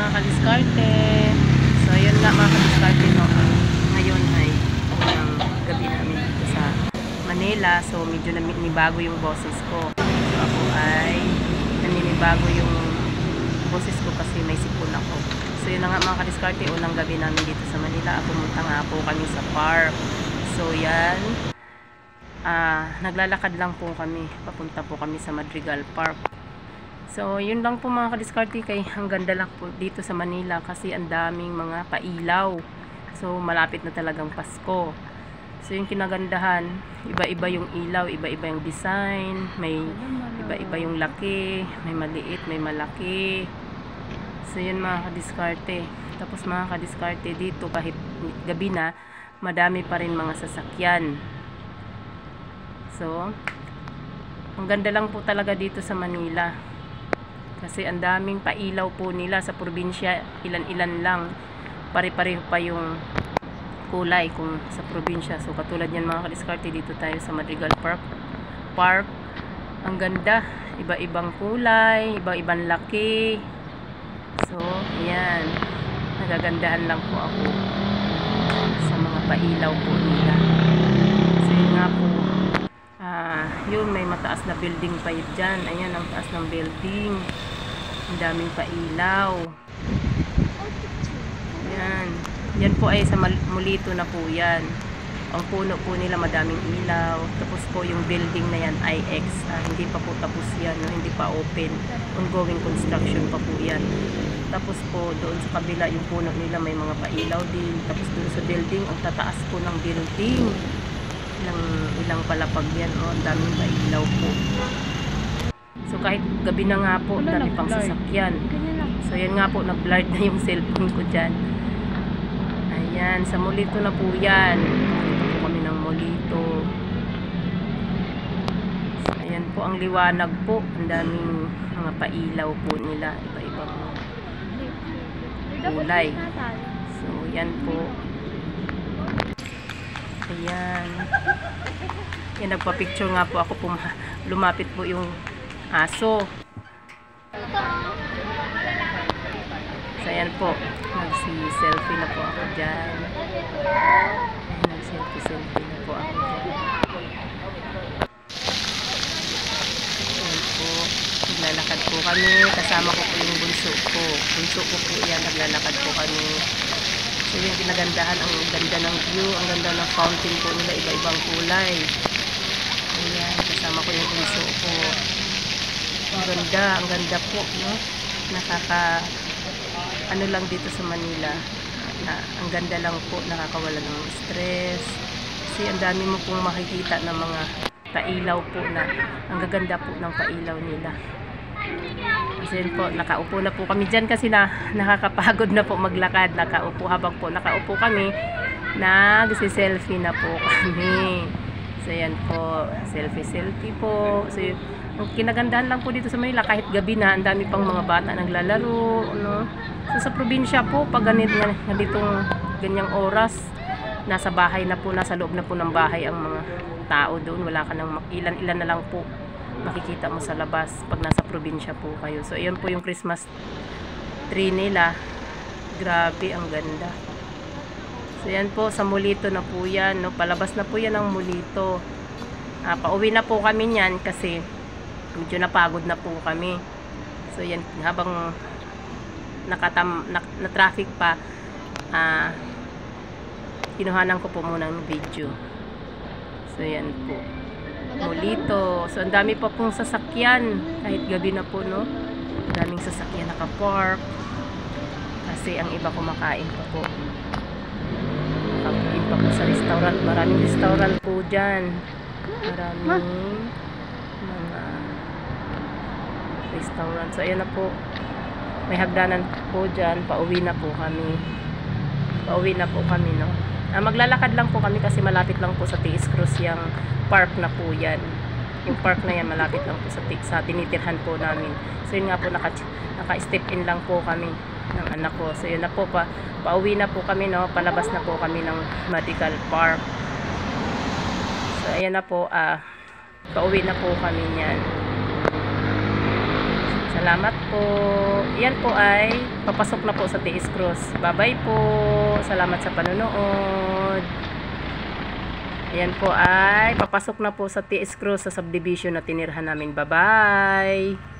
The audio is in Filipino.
mga kadiskarte. So yun nga mga kadiskarte, no. Ngayon ay unang gabi namin dito sa Manila. So medyo naninibago yung boses ko. So ako ay naninibago yung boses ko kasi may sipon ako. So yun na nga mga kadiskarte, unang gabi namin dito sa Manila. Pumunta nga po kami sa park. So yan, naglalakad lang po kami. Papunta po kami sa Madrigal Park. So, yun lang po mga kadiskarte, kay ang ganda lang po dito sa Manila kasi ang daming mga pailaw. So, malapit na talagang Pasko. So, yung kinagandahan, iba-iba yung ilaw, iba-iba yung design, may iba-iba yung laki, may maliit, may malaki. So, yun mga kadiskarte. Tapos mga kadiskarte dito, kahit gabi na, madami pa rin mga sasakyan. So, ang ganda lang po talaga dito sa Manila. Kasi ang daming pailaw po nila sa probinsya, ilan-ilan lang. Pare-pareho pa yung kulay kung sa probinsya. So katulad yan mga kadiskarte, dito tayo sa Madrigal Park. Ang ganda, iba-ibang kulay, iba-ibang laki. So, ayan. Nagagandahan lang po ako sa mga pailaw po nila. So yun nga po. Yun, may mataas na building pa yun dyan. Ayan, ang taas ng building. Ang daming pailaw. Ayan. Yan po ay sa Mulito na po yan. Ang puno po nila madaming ilaw. Tapos po yung building na yan, IX. Hindi pa po tapos yan. No? Hindi pa open. Ongoing construction pa po yan. Tapos po doon sa kabila yung puno nila may mga pailaw din. Tapos doon sa building, ang tataas po ng building. Ilang palapag yan, oh, daming pailaw po. So kahit gabi na nga po, dami pang sasakyan. So yan nga po, nag-blurred na yung cellphone ko dyan. Ayan, sa Mulito na po yan. Punta po kami ng Mulito. So, ayan po ang liwanag po. Ang daming mga pailaw po nila. Iba-ibang kulay. So yan po. Ayan. Yan, nagpa-picture nga po ako. Lumapit po yung aso. So, ayan po. Nagsi-selfie na po ako dyan. Ayan, nag-selfie na po ako dyan. Ayan po. Naglalakad po kami. Kasama ko po yung bunso ko. Bunso ko po yan. Naglalakad po kami. So yung kinagandahan, ang ganda ng view, ang ganda ng fountain po nila, iba-ibang kulay. Ayan, kasama ko yung bunso ko. Ang ganda po, no? Ano lang dito sa Manila, ang ganda lang po, nakakawala ng stress. Kasi ang dami mo pong makikita ng mga pailaw po na, ang gaganda po ng pailaw nila. Kasi po, nakaupo na po kami dyan kasi nakakapagod na po maglakad. Habang po nakaupo kami, nagsi-selfie na po kami. So yan po, selfie po. So ang kinagandahan lang po dito sa Manila, kahit gabi na, ang dami pang mga bata naglalaro, no? So sa probinsya po, pag ganitong ganyang oras, nasa bahay na po, nasa loob na po ng bahay ang mga tao doon. Wala ka nang ilan-ilan na lang po makikita mo sa labas pag nasa probinsya po kayo. So ayan po yung Christmas tree nila. Grabe, ang ganda. So yan po, sa Mulito na po yan, no? Palabas na po yan ang Mulito. Pauwi na po kami niyan kasi medyo napagod na po kami. So yan, habang na-traffic pa, kinuhanan ko po muna ng video. So yan po, Mulito. So ang dami pa pong sasakyan kahit gabi na po, no? Daming sasakyan naka-park kasi ang iba kumakain pa po. Nakakain pa po sa restaurant. Maraming restaurant po dyan. Maraming mga restaurant. So ayan na po, may hagdanan po dyan. Pauwi na po kami. No? Maglalakad lang po kami kasi malapit lang po sa T.S. Cruz yung park na po yan. Yung park na yan malapit lang po sa tinitirhan po namin. So yun nga po, naka-step in lang po kami ng anak ko. So yun na po, pauwi na po kami, no? Palabas na po kami ng Madrigal Park. So ayan na po, pauwi na po kami niyan. Salamat po. Yan po ay papasok na po sa TS Cruz. Bye-bye po. Salamat sa panonood. Yan po ay papasok na po sa TS Cruz sa subdivision na tinirhan namin. Bye-bye.